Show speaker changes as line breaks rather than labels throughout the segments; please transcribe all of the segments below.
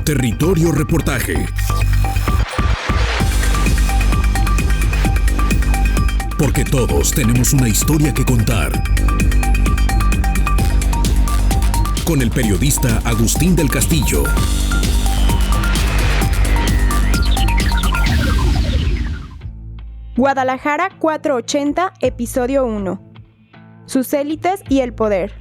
Territorio Reportaje. Porque todos tenemos una historia que contar. Con el periodista Agustín del Castillo.
Guadalajara 480, episodio 1. Sus élites y el poder.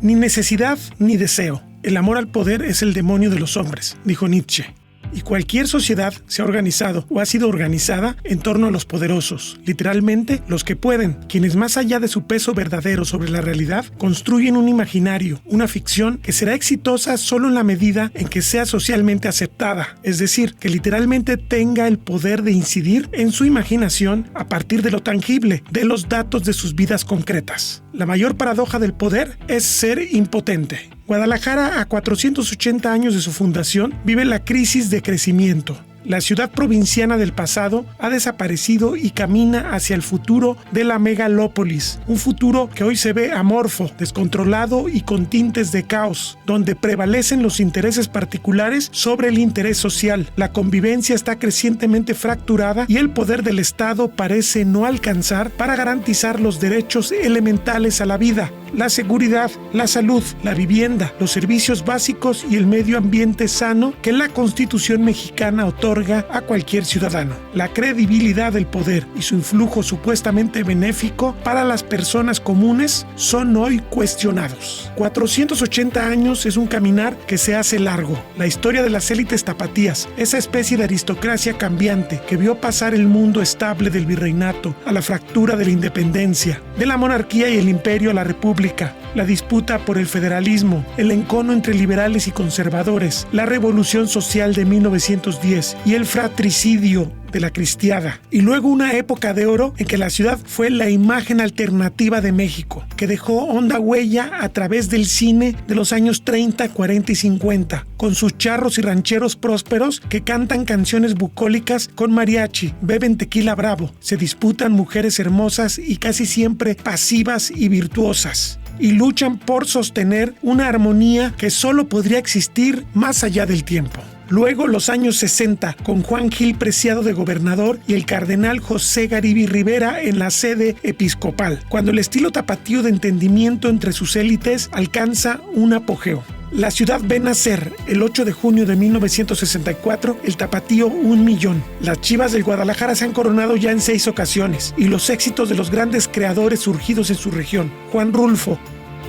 Ni necesidad ni deseo. El amor al poder es el demonio de los hombres, dijo Nietzsche. Y cualquier sociedad se ha organizado o ha sido organizada en torno a los poderosos, literalmente los que pueden, quienes más allá de su peso verdadero sobre la realidad, construyen un imaginario, una ficción que será exitosa solo en la medida en que sea socialmente aceptada, es decir, que literalmente tenga el poder de incidir en su imaginación a partir de lo tangible, de los datos de sus vidas concretas. La mayor paradoja del poder es ser impotente. Guadalajara, a 480 años de su fundación, vive la crisis de crecimiento. La ciudad provinciana del pasado ha desaparecido y camina hacia el futuro de la megalópolis, un futuro que hoy se ve amorfo, descontrolado y con tintes de caos, donde prevalecen los intereses particulares sobre el interés social. La convivencia está crecientemente fracturada y el poder del Estado parece no alcanzar para garantizar los derechos elementales a la vida, la seguridad, la salud, la vivienda, los servicios básicos y el medio ambiente sano que la Constitución mexicana otorga a cualquier ciudadano. La credibilidad del poder y su influjo supuestamente benéfico para las personas comunes son hoy cuestionados. 480 años es un caminar que se hace largo. La historia de las élites tapatías, esa especie de aristocracia cambiante que vio pasar el mundo estable del virreinato a la fractura de la independencia, de la monarquía y el imperio a la república, la disputa por el federalismo, el encono entre liberales y conservadores, la revolución social de 1910 y el fratricidio de la cristiada, y luego una época de oro en que la ciudad fue la imagen alternativa de México, que dejó honda huella a través del cine de los años 30, 40 y 50, con sus charros y rancheros prósperos que cantan canciones bucólicas con mariachi, beben tequila bravo, se disputan mujeres hermosas y casi siempre pasivas y virtuosas, y luchan por sostener una armonía que solo podría existir más allá del tiempo. Luego los años 60, con Juan Gil Preciado de gobernador y el cardenal José Garibi Rivera en la sede episcopal, cuando el estilo tapatío de entendimiento entre sus élites alcanza un apogeo. La ciudad ve nacer, el 8 de junio de 1964, el tapatío 1,000,000. Las Chivas del Guadalajara se han coronado ya en 6 ocasiones, y los éxitos de los grandes creadores surgidos en su región, Juan Rulfo,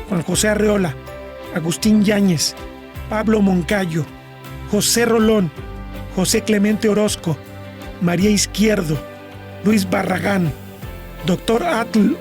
Juan José Arreola, Agustín Yáñez, Pablo Moncayo, José Rolón, José Clemente Orozco, María Izquierdo, Luis Barragán, Dr. Atl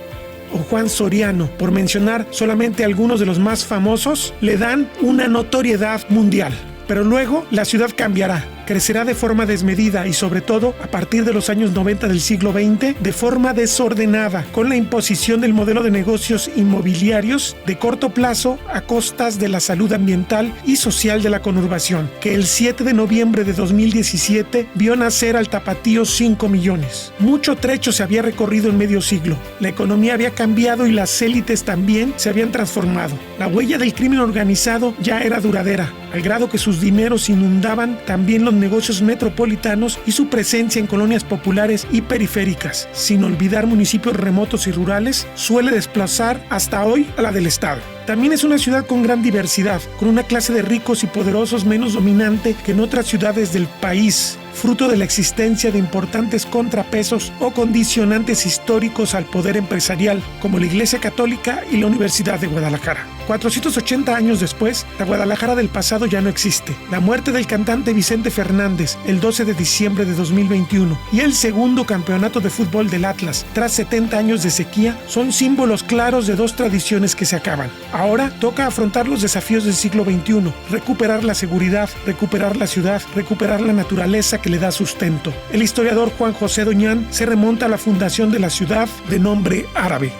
o Juan Soriano, por mencionar solamente algunos de los más famosos, le dan una notoriedad mundial. Pero luego la ciudad cambiará, crecerá de forma desmedida y sobre todo a partir de los años 90 del siglo XX de forma desordenada, con la imposición del modelo de negocios inmobiliarios de corto plazo a costas de la salud ambiental y social de la conurbación, que el 7 de noviembre de 2017 vio nacer al tapatío 5 millones. Mucho trecho se había recorrido en medio siglo, la economía había cambiado y las élites también se habían transformado. La huella del crimen organizado ya era duradera, al grado que sus dineros inundaban también los negocios metropolitanos y su presencia en colonias populares y periféricas, sin olvidar municipios remotos y rurales, suele desplazar hasta hoy a la del Estado. También es una ciudad con gran diversidad, con una clase de ricos y poderosos menos dominante que en otras ciudades del país, fruto de la existencia de importantes contrapesos o condicionantes históricos al poder empresarial, como la Iglesia Católica y la Universidad de Guadalajara. 480 años después, la Guadalajara del pasado ya no existe. La muerte del cantante Vicente Fernández el 12 de diciembre de 2021 y el segundo campeonato de fútbol del Atlas tras 70 años de sequía son símbolos claros de dos tradiciones que se acaban. Ahora toca afrontar los desafíos del siglo XXI, recuperar la seguridad, recuperar la ciudad, recuperar la naturaleza que le da sustento. El historiador Juan José Doñán se remonta a la fundación de la ciudad de nombre árabe.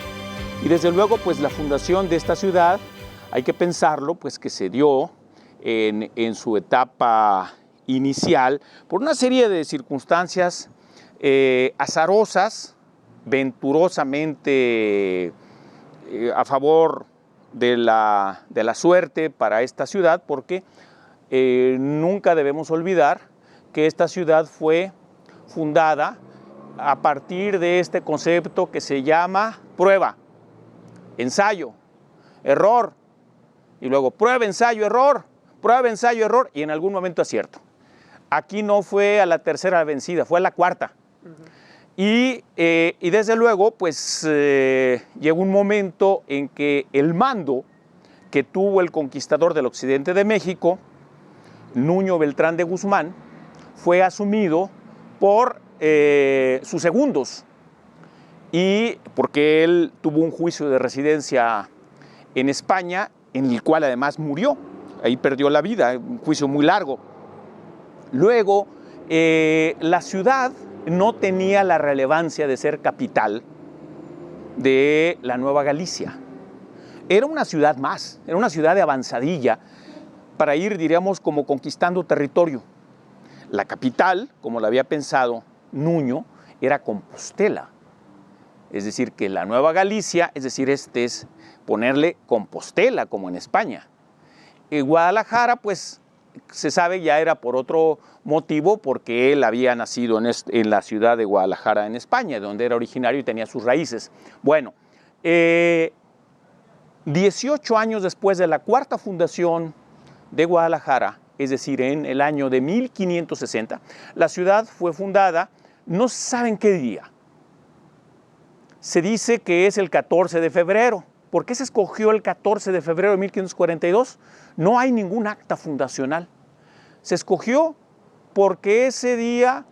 Y desde luego, pues la fundación de esta ciudad, hay que pensarlo, pues que se dio en su etapa inicial por una serie de circunstancias azarosas, venturosamente a favor de la suerte para esta ciudad, porque nunca debemos olvidar que esta ciudad fue fundada a partir de este concepto que se llama prueba, ensayo, error, y luego prueba, ensayo, error, y en algún momento acierto. Aquí no fue a la tercera vencida, fue a la cuarta. Y desde luego, pues llegó un momento en que el mando que tuvo el conquistador del occidente de México, Nuño Beltrán de Guzmán, fue asumido por sus segundos, y porque él tuvo un juicio de residencia en España, en el cual además murió, ahí perdió la vida, un juicio muy largo. Luego, la ciudad no tenía la relevancia de ser capital de la Nueva Galicia. Era una ciudad más, era una ciudad de avanzadilla para ir, diríamos, como conquistando territorio. La capital, como lo había pensado Nuño, era Compostela. Es decir, que la Nueva Galicia, es decir, este es ponerle Compostela, como en España. Y Guadalajara, pues, se sabe ya era por otro motivo, porque él había nacido en la ciudad de Guadalajara, en España, donde era originario y tenía sus raíces. Bueno, 18 años después de la cuarta fundación de Guadalajara, es decir, en el año de 1560, la ciudad fue fundada, no saben qué día. Se dice que es el 14 de febrero. ¿Por qué se escogió el 14 de febrero de 1542? No hay ningún acta fundacional. Se escogió porque ese día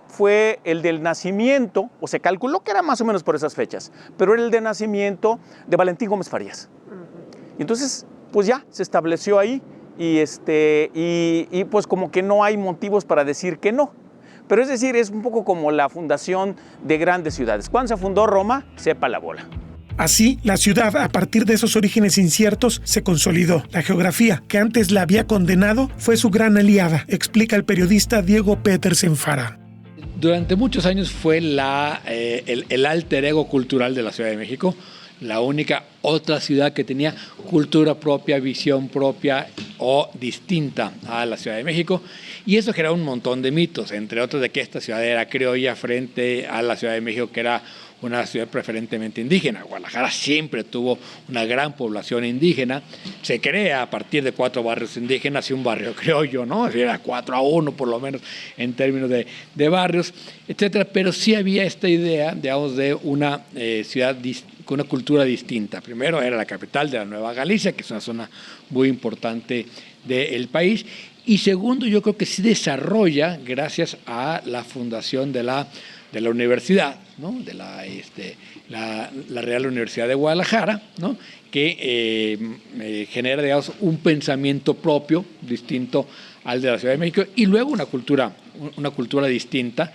fue el del nacimiento, o se calculó que era más o menos por esas fechas, pero era el de nacimiento de Valentín Gómez Farías. Y entonces, pues ya, se estableció ahí, y pues como que no hay motivos para decir que no. Pero es decir, es un poco como la fundación de grandes ciudades. ¿Cuándo se fundó Roma? Sepa la bola.
Así, la ciudad, a partir de esos orígenes inciertos, se consolidó. La geografía, que antes la había condenado, fue su gran aliada, explica el periodista Diego Petersen Fara.
Durante muchos años fue el alter ego cultural de la Ciudad de México, la única otra ciudad que tenía cultura propia, visión propia o distinta a la Ciudad de México, y eso genera un montón de mitos, entre otros de que esta ciudad era criolla frente a la Ciudad de México, que era una ciudad preferentemente indígena. Guadalajara siempre tuvo una gran población indígena, se crea a partir de 4 barrios indígenas y un barrio criollo, ¿no? Era 4-1 por lo menos en términos de barrios, etcétera, pero sí había esta idea, digamos, de una ciudad con una cultura distinta. Primero era la capital de la Nueva Galicia, que es una zona muy importante del país, y segundo, yo creo que sí desarrolla gracias a la fundación de la universidad, ¿no? De la Real Universidad de Guadalajara, ¿no? Que genera, digamos, un pensamiento propio distinto al de la Ciudad de México, y luego una cultura distinta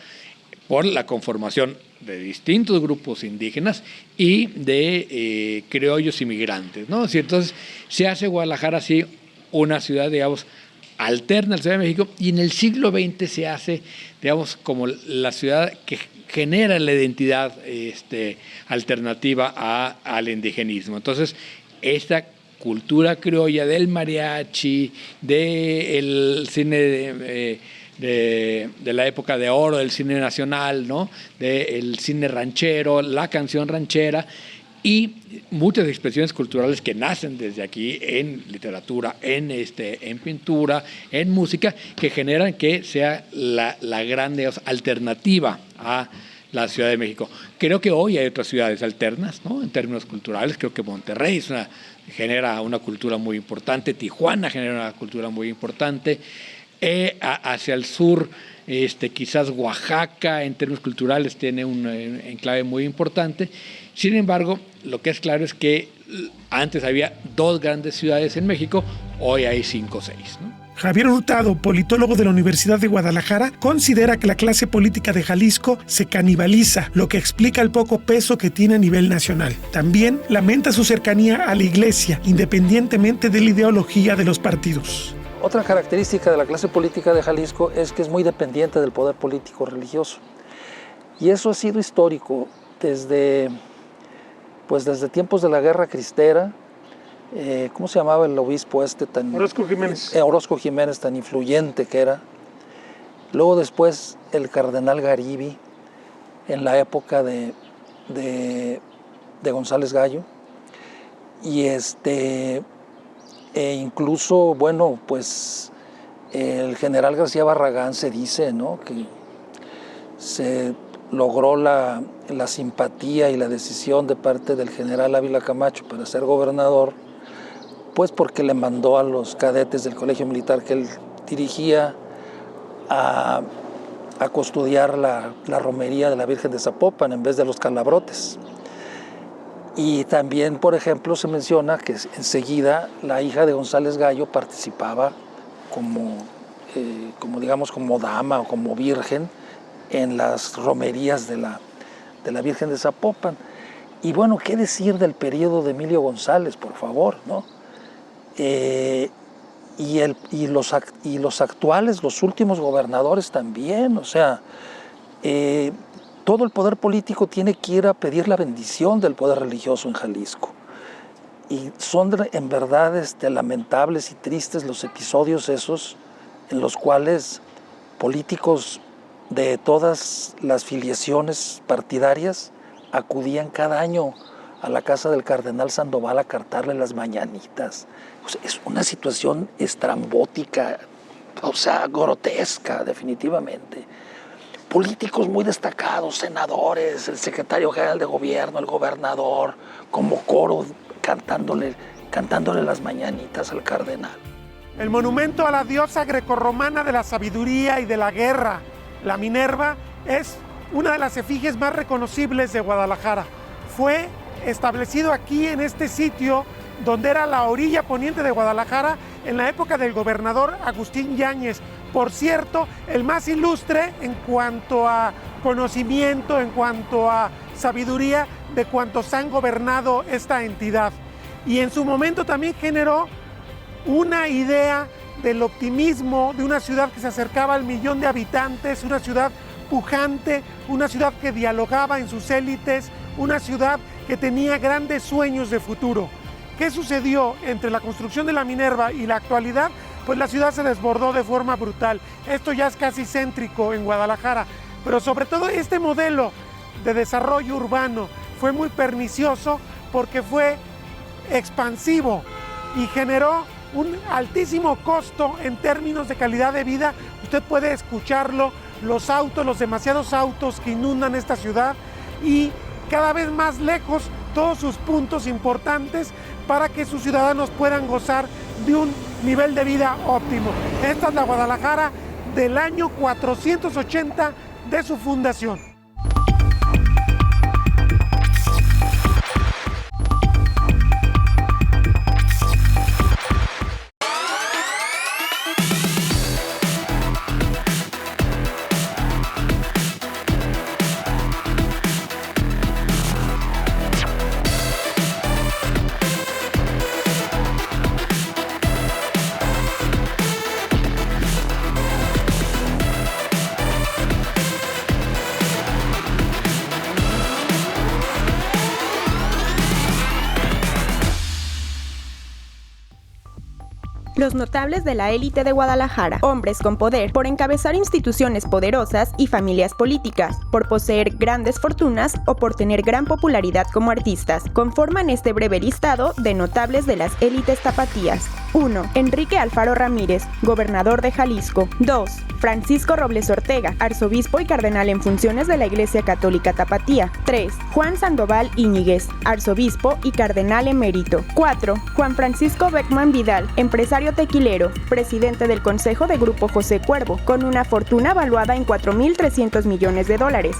por la conformación de distintos grupos indígenas y de criollos inmigrantes, ¿no? Entonces se hace Guadalajara así una ciudad, digamos, alterna a la Ciudad de México, y en el siglo XX se hace, digamos, como la ciudad que genera la identidad alternativa al indigenismo. Entonces, esta cultura criolla del mariachi, del cine de la época de oro del cine nacional, ¿no? Del cine ranchero, la canción ranchera, y muchas expresiones culturales que nacen desde aquí en literatura, en pintura, en música, que generan que sea la gran alternativa a la Ciudad de México. Creo que hoy hay otras ciudades alternas, ¿no? En términos culturales, creo que Monterrey genera una cultura muy importante, Tijuana genera una cultura muy importante, hacia el sur, quizás Oaxaca en términos culturales tiene un enclave muy importante. Sin embargo, lo que es claro es que antes había 2 grandes ciudades en México, hoy hay 5 o 6, ¿no?
Javier Hurtado, politólogo de la Universidad de Guadalajara, considera que la clase política de Jalisco se canibaliza, lo que explica el poco peso que tiene a nivel nacional. También lamenta su cercanía a la Iglesia, independientemente de la ideología de los partidos.
Otra característica de la clase política de Jalisco es que es muy dependiente del poder político religioso. Y eso ha sido histórico desde tiempos de la Guerra Cristera, ¿cómo se llamaba el obispo
Orozco Jiménez.
Orozco Jiménez, tan influyente que era. Luego después el cardenal Garibi, en la época de González Gallo. Y incluso, bueno, pues el general García Barragán se dice, ¿no?, que se logró la simpatía y la decisión de parte del general Ávila Camacho para ser gobernador, pues porque le mandó a los cadetes del colegio militar que él dirigía a custodiar la romería de la Virgen de Zapopan en vez de los calabrotes. Y también, por ejemplo, se menciona que enseguida la hija de González Gallo participaba como dama o como virgen en las romerías de la Virgen de Zapopan. Y bueno, ¿qué decir del periodo de Emilio González, por favor, ¿no? Y los actuales, los últimos gobernadores también, o sea, todo el poder político tiene que ir a pedir la bendición del poder religioso en Jalisco. Y son en verdad lamentables y tristes los episodios esos en los cuales políticos de todas las filiaciones partidarias acudían cada año a la casa del cardenal Sandoval a cantarle las mañanitas. O sea, es una situación estrambótica, o sea, grotesca, definitivamente. Políticos muy destacados, senadores, el secretario general de gobierno, el gobernador, como coro cantándole las mañanitas al cardenal.
El monumento a la diosa grecorromana de la sabiduría y de la guerra, la Minerva, es una de las efigies más reconocibles de Guadalajara. Fue establecido aquí en este sitio, donde era la orilla poniente de Guadalajara, en la época del gobernador Agustín Yáñez. Por cierto, el más ilustre en cuanto a conocimiento, en cuanto a sabiduría, de cuantos han gobernado esta entidad. Y en su momento también generó una idea del optimismo de una ciudad que se acercaba al 1.000.000 de habitantes, una ciudad pujante, una ciudad que dialogaba en sus élites, una ciudad que tenía grandes sueños de futuro. ¿Qué sucedió entre la construcción de la Minerva y la actualidad? Pues la ciudad se desbordó de forma brutal. Esto ya es casi céntrico en Guadalajara, pero sobre todo este modelo de desarrollo urbano fue muy pernicioso porque fue expansivo y generó un altísimo costo en términos de calidad de vida. Usted puede escucharlo, los demasiados autos que inundan esta ciudad y cada vez más lejos todos sus puntos importantes para que sus ciudadanos puedan gozar de un nivel de vida óptimo. Esta es la Guadalajara del año 480 de su fundación.
Los notables de la élite de Guadalajara, hombres con poder, por encabezar instituciones poderosas y familias políticas, por poseer grandes fortunas o por tener gran popularidad como artistas, conforman este breve listado de notables de las élites tapatías. 1. Enrique Alfaro Ramírez, gobernador de Jalisco. 2. Francisco Robles Ortega, arzobispo y cardenal en funciones de la Iglesia Católica Tapatía. 3. Juan Sandoval Íñiguez, arzobispo y cardenal emérito. 4. Juan Francisco Beckman Vidal, empresario tequilero, presidente del Consejo de Grupo José Cuervo, con una fortuna valuada en $4,300 millones,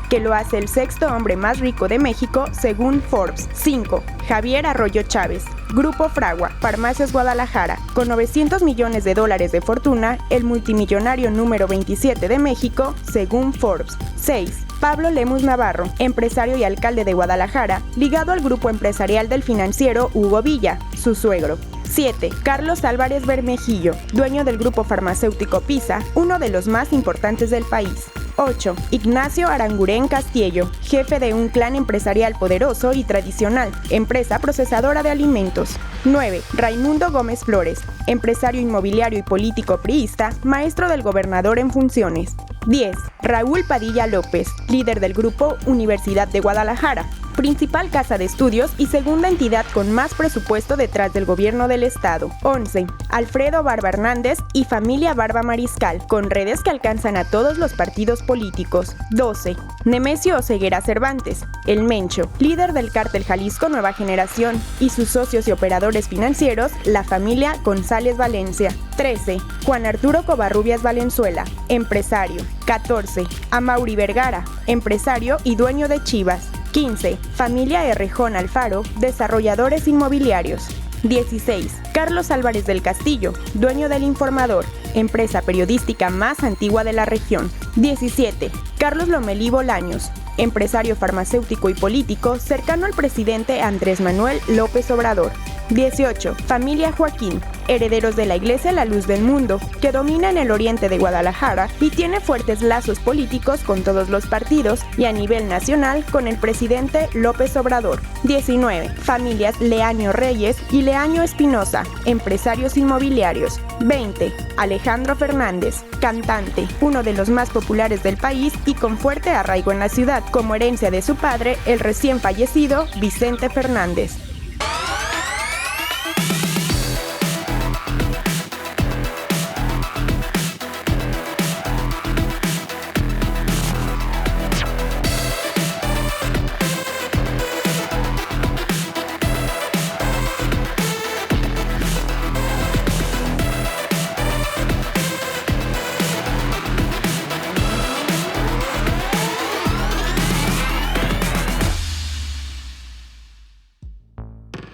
que lo hace el sexto hombre más rico de México según Forbes. 5. Javier Arroyo Chávez, Grupo Fragua, Farmacias Guadalajara, con $900 millones de fortuna, el multimillonario número 27 de México según Forbes. 6. Pablo Lemus Navarro, empresario y alcalde de Guadalajara, ligado al grupo empresarial del financiero Hugo Villa, su suegro. 7. Carlos Álvarez Bermejillo, dueño del grupo farmacéutico PISA, uno de los más importantes del país. 8. Ignacio Aranguren Castillo, jefe de un clan empresarial poderoso y tradicional, empresa procesadora de alimentos. 9. Raimundo Gómez Flores, empresario inmobiliario y político priista, maestro del gobernador en funciones. 10. Raúl Padilla López, líder del grupo Universidad de Guadalajara, principal casa de estudios y segunda entidad con más presupuesto detrás del gobierno del estado. 11. Alfredo Barba Hernández y familia Barba Mariscal, con redes que alcanzan a todos los partidos políticos. 12. Nemesio Oseguera Cervantes, el Mencho, líder del cártel Jalisco Nueva Generación, y sus socios y operadores financieros, la familia González Valencia. 13. Juan Arturo Covarrubias Valenzuela, empresario. 14. Amaury Vergara, empresario y dueño de Chivas. 15. Familia Errejón Alfaro, desarrolladores inmobiliarios. 16. Carlos Álvarez del Castillo, dueño del Informador, empresa periodística más antigua de la región. 17. Carlos Lomelí Bolaños, empresario farmacéutico y político cercano al presidente Andrés Manuel López Obrador. 18. Familia Joaquín, herederos de la Iglesia La Luz del Mundo, que domina en el oriente de Guadalajara y tiene fuertes lazos políticos con todos los partidos y a nivel nacional con el presidente López Obrador. 19. Familias Leaño Reyes y Leaño Espinosa, empresarios inmobiliarios. 20. Alejandro Fernández, cantante, uno de los más populares del país y con fuerte arraigo en la ciudad, como herencia de su padre, el recién fallecido Vicente Fernández.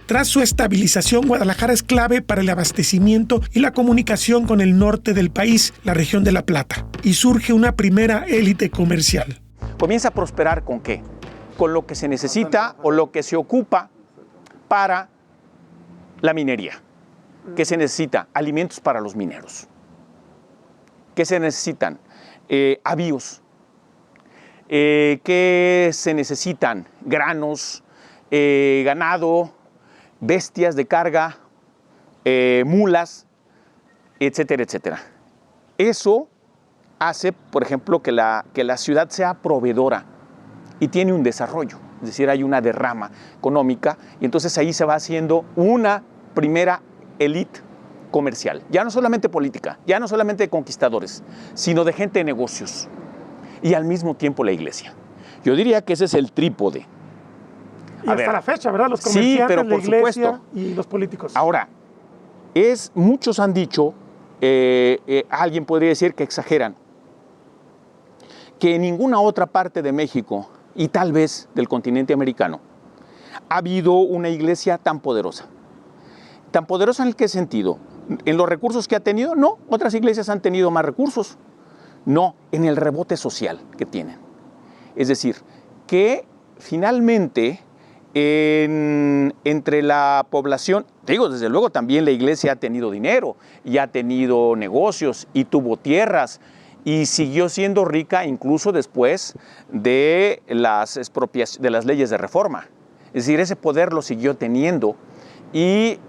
Tras su estabilización, Guadalajara es clave para el abastecimiento y la comunicación con el norte del país, la región de La Plata, y surge una primera élite comercial.
Comienza a prosperar ¿con qué? Con lo que se necesita o lo que se ocupa para la minería. ¿Qué se necesita? Alimentos para los mineros. ¿Qué se necesitan? Avíos. ¿Qué se necesitan? Granos, ganado, bestias de carga, mulas, etcétera, etcétera. Eso hace, por ejemplo, que la ciudad sea proveedora y tiene un desarrollo, es decir, hay una derrama económica y entonces ahí se va haciendo una primera élite comercial, ya no solamente política, ya no solamente de conquistadores, sino de gente de negocios y al mismo tiempo la iglesia. Yo diría que ese es el trípode.
Y hasta la fecha, ¿verdad? Los comerciantes,
sí, pero
la
por
iglesia
supuesto.
Y los políticos.
Ahora, muchos han dicho, alguien podría decir que exageran, que en ninguna otra parte de México y tal vez del continente americano ha habido una iglesia tan poderosa. ¿Tan poderosa en qué sentido? ¿En los recursos que ha tenido? No, otras iglesias han tenido más recursos. No, en el rebote social que tienen. Es decir, que finalmente entre la población, digo, desde luego también la iglesia ha tenido dinero y ha tenido negocios y tuvo tierras y siguió siendo rica incluso después de las leyes de reforma. Es decir, ese poder lo siguió teniendo y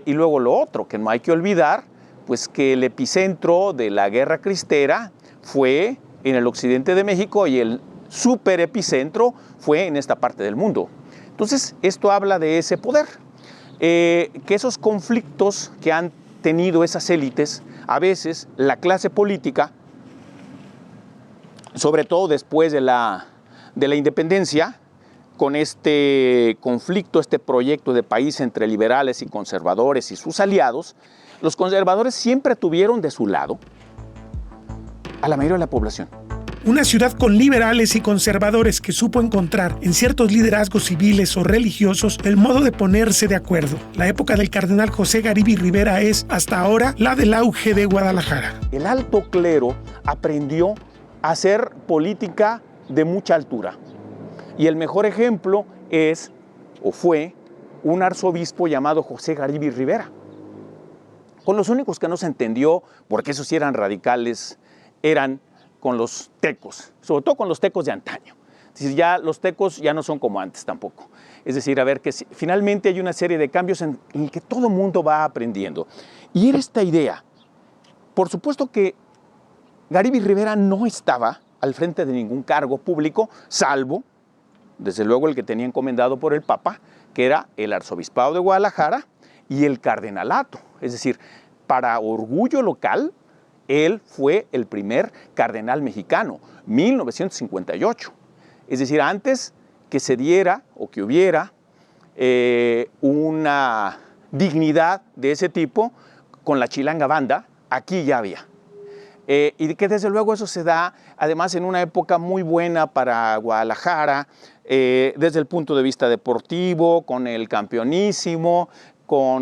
luego lo otro, que no hay que olvidar, pues que el epicentro de la guerra cristera fue en el occidente de México y el super epicentro fue en esta parte del mundo. Entonces, esto habla de ese poder, que esos conflictos que han tenido esas élites, a veces la clase política, sobre todo después de la independencia, con este conflicto, este proyecto de país entre liberales y conservadores y sus aliados, los conservadores siempre tuvieron de su lado a la mayoría de la población.
Una ciudad con liberales y conservadores que supo encontrar en ciertos liderazgos civiles o religiosos el modo de ponerse de acuerdo. La época del cardenal José Garibay Rivera es, hasta ahora, la del auge de Guadalajara.
El alto clero aprendió a hacer política de mucha altura. Y el mejor ejemplo es, o fue, un arzobispo llamado José Garibay Rivera. Con los únicos que no se entendió, porque esos sí eran radicales, eran con los tecos, sobre todo con los tecos de antaño. Es decir, ya los tecos ya no son como antes tampoco. Es decir, a ver, que finalmente hay una serie de cambios en el que todo el mundo va aprendiendo. Y era esta idea. Por supuesto que Gariby Rivera no estaba al frente de ningún cargo público, salvo, desde luego, el que tenía encomendado por el Papa, que era el arzobispado de Guadalajara y el cardenalato. Es decir, para orgullo local, él fue el primer cardenal mexicano, 1958. Es decir, antes que se diera o que hubiera una dignidad de ese tipo con la Chilanga Banda, aquí ya había. Y que desde luego eso se da, además, en una época muy buena para Guadalajara, desde el punto de vista deportivo, con el campeonísimo, o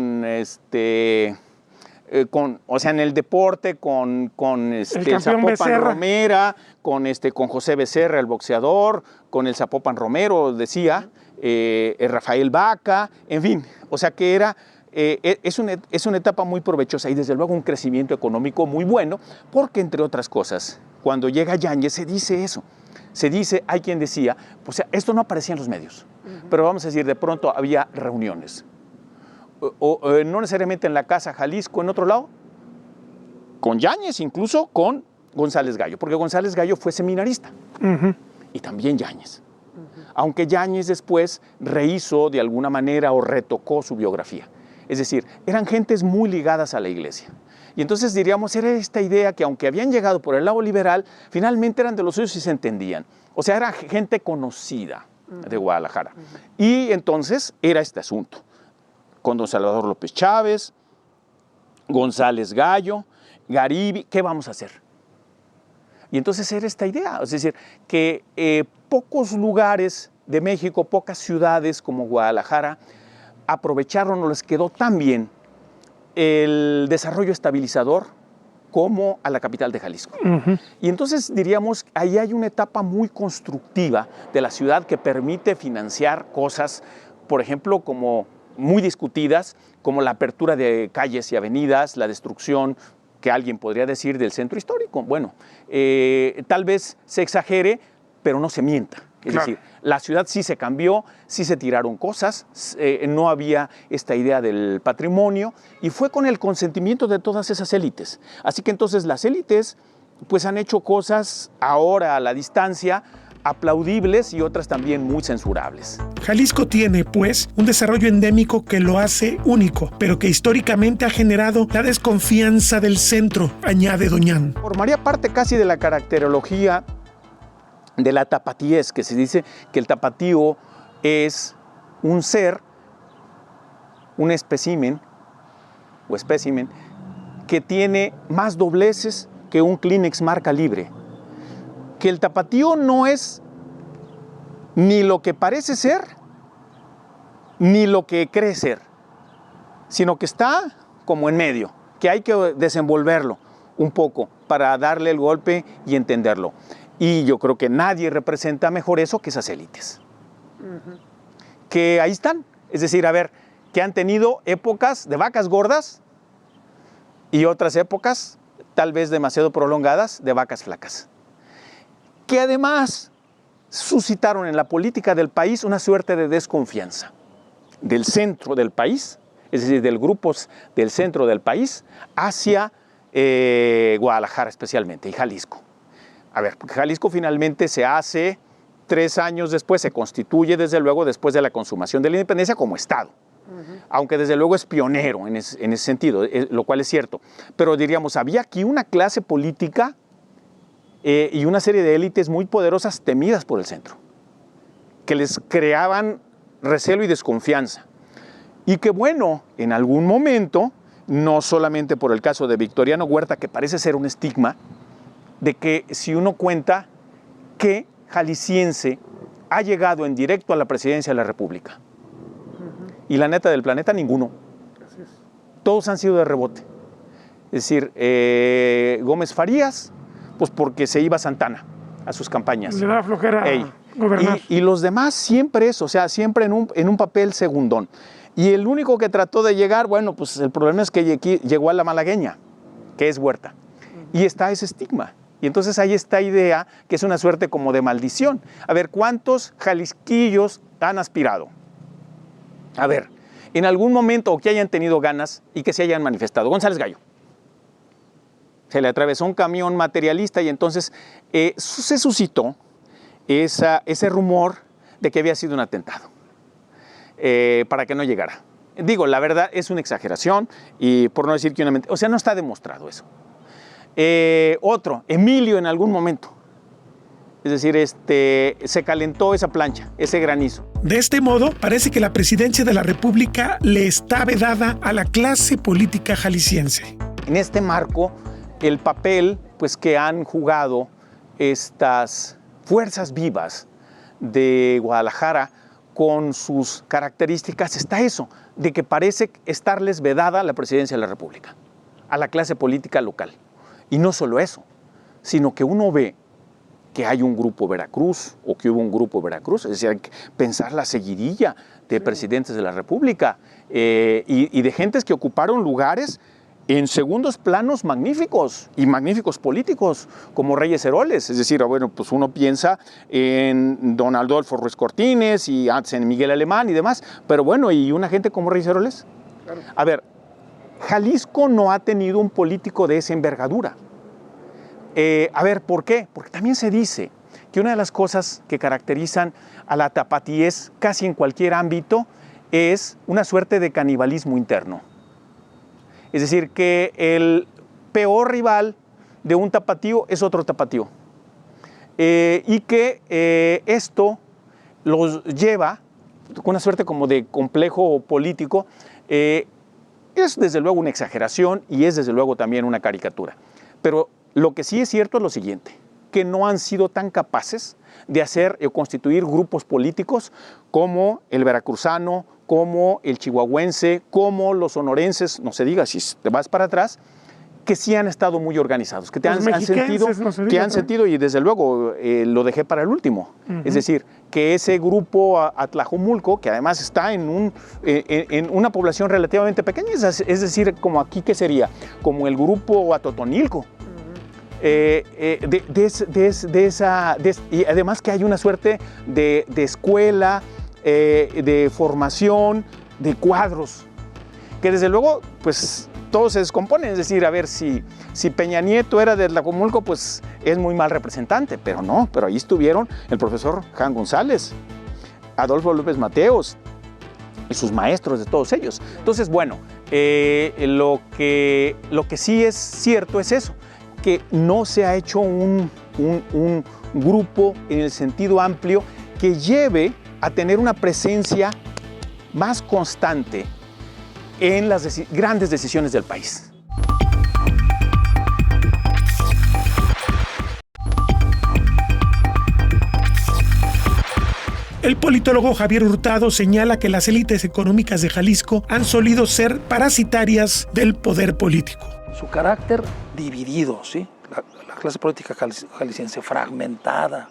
sea, en el deporte, con el Zapopan Romera, con José Becerra, el boxeador, con el Zapopan Romero, decía, Rafael Vaca, en fin, o sea que es una etapa muy provechosa y desde luego un crecimiento económico muy bueno, porque entre otras cosas, cuando llega Yáñez se dice eso, hay quien decía, pues esto no aparecía en los medios, pero vamos a decir, de pronto había reuniones, no necesariamente en la Casa Jalisco, en otro lado, con Yáñez, incluso con González Gallo, porque González Gallo fue seminarista, y también Yáñez. Aunque Yáñez después rehizo de alguna manera o retocó su biografía. Es decir, eran gentes muy ligadas a la iglesia. Y entonces diríamos, era esta idea que aunque habían llegado por el lado liberal, finalmente eran de los suyos y se entendían. O sea, era gente conocida de Guadalajara. Y entonces era este asunto, con don Salvador López Chávez, González Gallo, Gariby, ¿qué vamos a hacer? Y entonces era esta idea, es decir, que pocos lugares de México, pocas ciudades como Guadalajara, aprovecharon o les quedó tan bien el desarrollo estabilizador como a la capital de Jalisco. Y entonces diríamos, ahí hay una etapa muy constructiva de la ciudad que permite financiar cosas, por ejemplo, como muy discutidas, como la apertura de calles y avenidas, la destrucción, que alguien podría decir, del centro histórico. Bueno, tal vez se exagere, pero no se mienta. Es decir, la ciudad sí se cambió, sí se tiraron cosas, no había esta idea del patrimonio y fue con el consentimiento de todas esas élites. Así que entonces las élites pues han hecho cosas ahora a la distancia aplaudibles y otras también muy censurables.
Jalisco tiene, pues, un desarrollo endémico que lo hace único, pero que históricamente ha generado la desconfianza del centro, añade Doñán.
Formaría parte casi de la caracterología de la tapatíez, que se dice que el tapatío es un ser, un espécimen que tiene más dobleces que un Kleenex marca libre. Que el tapatío no es ni lo que parece ser, ni lo que cree ser, sino que está como en medio, que hay que desenvolverlo un poco para darle el golpe y entenderlo. Y yo creo que nadie representa mejor eso que esas élites. Que ahí están, es decir, a ver, que han tenido épocas de vacas gordas y otras épocas, tal vez demasiado prolongadas, de vacas flacas. Que además suscitaron en la política del país una suerte de desconfianza del centro del país, es decir, de grupos del centro del país, hacia Guadalajara especialmente y Jalisco. A ver, porque Jalisco finalmente se hace 3 años después, se constituye desde luego después de la consumación de la independencia como Estado, aunque desde luego es pionero en ese sentido, lo cual es cierto. Pero diríamos, había aquí una clase política y una serie de élites muy poderosas temidas por el centro, que les creaban recelo y desconfianza. Y que bueno, en algún momento, no solamente por el caso de Victoriano Huerta, que parece ser un estigma, de que si uno cuenta que jalisciense ha llegado en directo a la presidencia de la República. Y la neta del planeta, ninguno. Todos han sido de rebote. Es decir, Gómez Farías, pues porque se iba a Santana a sus campañas.
Le da flojera gobernar.
Y los demás siempre eso, o sea, siempre en un papel segundón. Y el único que trató de llegar, bueno, pues el problema es que llegó a la malagueña, que es Huerta. Y está ese estigma. Y entonces hay esta idea que es una suerte como de maldición. A ver, ¿cuántos jalisquillos han aspirado? A ver, en algún momento o que hayan tenido ganas y que se hayan manifestado. González Gallo. Se le atravesó un camión materialista y entonces se suscitó ese rumor de que había sido un atentado para que no llegara. Digo, la verdad es una exageración y por no decir que una mentira. O sea, no está demostrado eso. Otro, Emilio en algún momento. Es decir, se calentó esa plancha, ese granizo.
De este modo, parece que la presidencia de la República le está vedada a la clase política jalisciense.
En este marco, el papel pues, que han jugado estas fuerzas vivas de Guadalajara con sus características está eso, de que parece estarles vedada la presidencia de la República, a la clase política local. Y no solo eso, sino que uno ve que hay un grupo Veracruz o que hubo un grupo Veracruz, es decir, hay que pensar la seguidilla de presidentes de la República y de gentes que ocuparon lugares en segundos planos magníficos y magníficos políticos, como Reyes Heroles. Es decir, bueno, pues uno piensa en don Adolfo Ruiz Cortines y antes en Miguel Alemán y demás, pero bueno, ¿y una gente como Reyes Heroles? Claro. A ver, Jalisco no ha tenido un político de esa envergadura. A ver, ¿por qué? Porque también se dice que una de las cosas que caracterizan a la tapatíez casi en cualquier ámbito es una suerte de canibalismo interno. Es decir, que el peor rival de un tapatío es otro tapatío. Y que esto los lleva, con una suerte como de complejo político, es desde luego una exageración y es desde luego también una caricatura. Pero lo que sí es cierto es lo siguiente, que no han sido tan capaces de hacer o constituir grupos políticos como el veracruzano, como el chihuahuense, como los sonorenses, no se diga si te vas para atrás, que sí han estado muy organizados, que han sentido, y desde luego lo dejé para el último. Es decir, que ese grupo Atlajomulco, que además está en una población relativamente pequeña, es decir, como aquí, ¿qué sería? Como el grupo Atotonilco. Y además que hay una suerte de escuela, de formación, de cuadros, que desde luego, pues, todos se descomponen. Es decir, a ver, si Peña Nieto era de Tlajomulco, pues es muy mal representante, pero no, pero ahí estuvieron el profesor Jan González, Adolfo López Mateos y sus maestros de todos ellos. Entonces, bueno, lo que sí es cierto es eso, que no se ha hecho un grupo en el sentido amplio que lleve a tener una presencia más constante en las grandes decisiones del país.
El politólogo Javier Hurtado señala que las élites económicas de Jalisco han solido ser parasitarias del poder político.
Su carácter dividido, ¿sí? La clase política jalisciense fragmentada.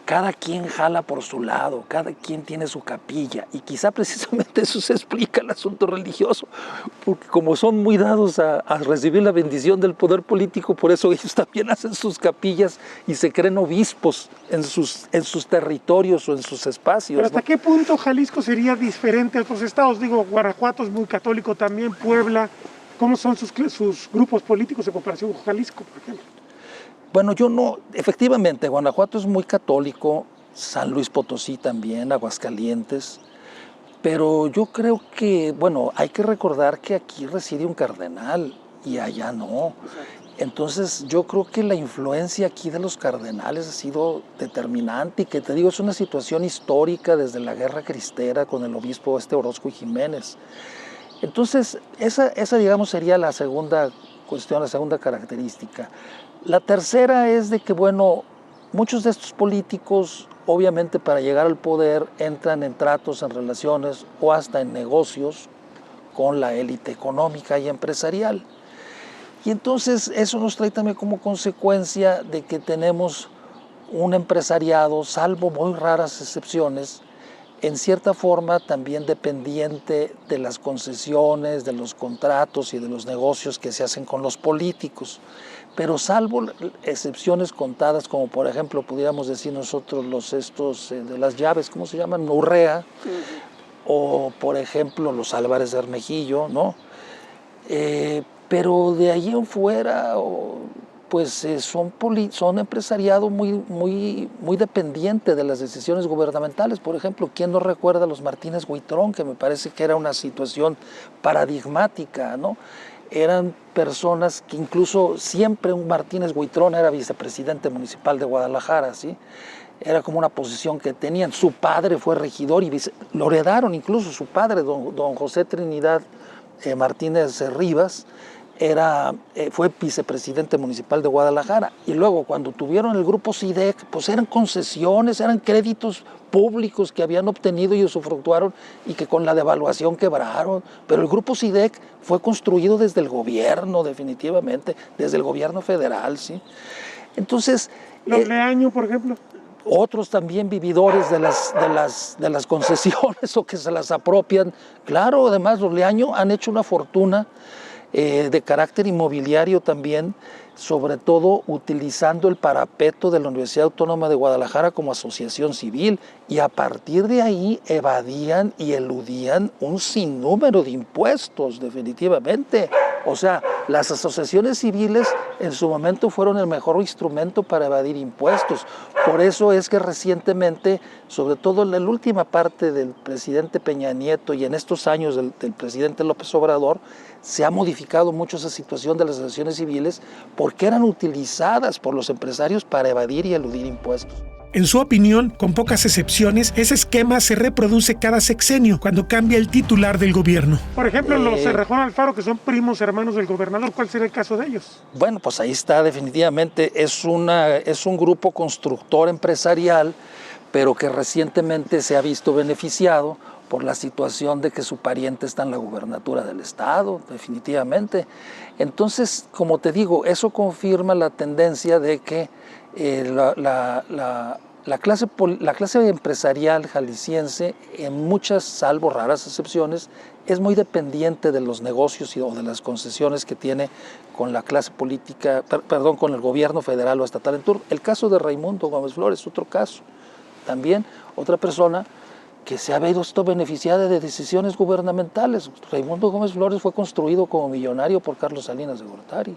Cada quien jala por su lado, cada quien tiene su capilla, y quizá precisamente eso se explica el asunto religioso, porque como son muy dados a recibir la bendición del poder político, por eso ellos también hacen sus capillas y se creen obispos en sus territorios o en sus espacios.
Pero ¿hasta qué punto Jalisco sería diferente a otros estados? Digo, Guanajuato es muy católico también, Puebla. ¿Cómo son sus grupos políticos en comparación con Jalisco, por ejemplo?
Bueno, efectivamente, Guanajuato es muy católico, San Luis Potosí también, Aguascalientes, pero yo creo que, bueno, hay que recordar que aquí reside un cardenal y allá no. Entonces yo creo que la influencia aquí de los cardenales ha sido determinante y que te digo, es una situación histórica desde la Guerra Cristera con el obispo Orozco y Jiménez. Entonces esa digamos sería la segunda cuestión, la segunda característica. La tercera es de que, bueno, muchos de estos políticos, obviamente para llegar al poder, entran en tratos, en relaciones o hasta en negocios con la élite económica y empresarial. Y entonces eso nos trae también como consecuencia de que tenemos un empresariado, salvo muy raras excepciones, en cierta forma también dependiente de las concesiones, de los contratos y de los negocios que se hacen con los políticos. Pero salvo excepciones contadas, como por ejemplo pudiéramos decir nosotros de las llaves, ¿cómo se llaman? Urrea, o por ejemplo los Álvarez de Hermejillo, ¿no? Pero de allí en fuera, pues son empresariado muy dependiente de las decisiones gubernamentales. Por ejemplo, ¿quién no recuerda a los Martínez Huitrón, que me parece que era una situación paradigmática, ¿no? Eran personas que incluso siempre un Martínez Huitrón era vicepresidente municipal de Guadalajara, ¿sí? Era como una posición que tenían. Su padre fue regidor y lo heredaron incluso su padre, don José Trinidad Martínez Rivas, fue vicepresidente municipal de Guadalajara. Y luego cuando tuvieron el grupo SIDEC, pues eran concesiones, eran créditos públicos que habían obtenido y usufructuaron y que con la devaluación quebraron. Pero el grupo SIDEC fue construido desde el gobierno, definitivamente, desde el gobierno federal, ¿sí? Entonces...
Los Leaño, por ejemplo.
Otros también vividores de las concesiones o que se las apropian. Claro, además los Leaño han hecho una fortuna de carácter inmobiliario también, sobre todo utilizando el parapeto de la Universidad Autónoma de Guadalajara como asociación civil, y a partir de ahí evadían y eludían un sinnúmero de impuestos, definitivamente. O sea, las asociaciones civiles en su momento fueron el mejor instrumento para evadir impuestos. Por eso es que recientemente, sobre todo en la última parte del presidente Peña Nieto y en estos años del presidente López Obrador, se ha modificado mucho esa situación de las asociaciones civiles porque eran utilizadas por los empresarios para evadir y eludir impuestos.
En su opinión, con pocas excepciones, ese esquema se reproduce cada sexenio cuando cambia el titular del gobierno. Por ejemplo, los Cerrejón Alfaro, que son primos hermanos del gobernador, ¿cuál sería el caso de ellos?
Bueno, pues ahí está definitivamente, es un grupo constructor empresarial, pero que recientemente se ha visto beneficiado por la situación de que su pariente está en la gubernatura del estado, definitivamente. Entonces, como te digo, eso confirma la tendencia de que la clase empresarial jalisciense, en muchas, salvo raras excepciones, es muy dependiente de los negocios o de las concesiones que tiene con la clase política, con el gobierno federal o estatal en turno. El caso de Raimundo Gómez Flores, otro caso. También otra persona que se ha visto beneficiada de decisiones gubernamentales. Raimundo Gómez Flores fue construido como millonario por Carlos Salinas de Gortari.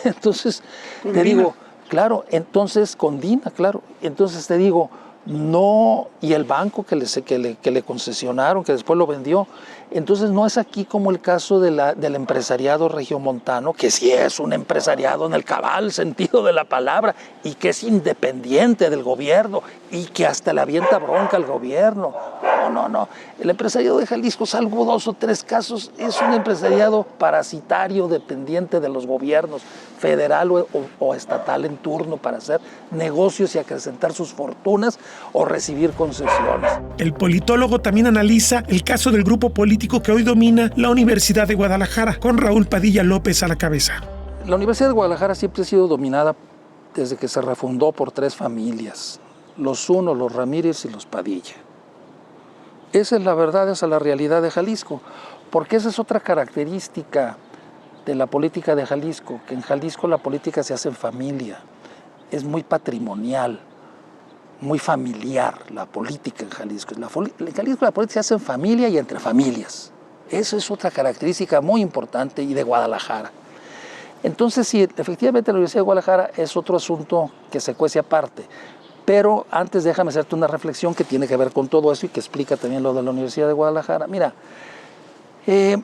Entonces, te digo, claro, entonces, con Dina, claro. Entonces te digo, no, y el banco que le concesionaron, que después lo vendió. Entonces no es aquí como el caso del empresariado regiomontano, que sí es un empresariado en el cabal sentido de la palabra y que es independiente del gobierno y que hasta le avienta bronca al gobierno. No. El empresariado de Jalisco, salvo 2 o 3 casos, es un empresariado parasitario dependiente de los gobiernos federal o estatal en turno para hacer negocios y acrecentar sus fortunas o recibir concesiones.
El politólogo también analiza el caso del grupo político que hoy domina la Universidad de Guadalajara, con Raúl Padilla López a la cabeza.
La Universidad de Guadalajara siempre ha sido dominada desde que se refundó por 3 familias, los Zuno, los Ramírez y los Padilla. Esa es la verdad, esa es la realidad de Jalisco, porque esa es otra característica de la política de Jalisco, que en Jalisco la política se hace en familia, es muy patrimonial, muy familiar la política en Jalisco. En Jalisco la política se hace en familia y entre familias. Esa es otra característica muy importante y de Guadalajara. Entonces, sí, efectivamente la Universidad de Guadalajara es otro asunto que se cuece aparte. Pero antes déjame hacerte una reflexión que tiene que ver con todo eso y que explica también lo de la Universidad de Guadalajara. Mira,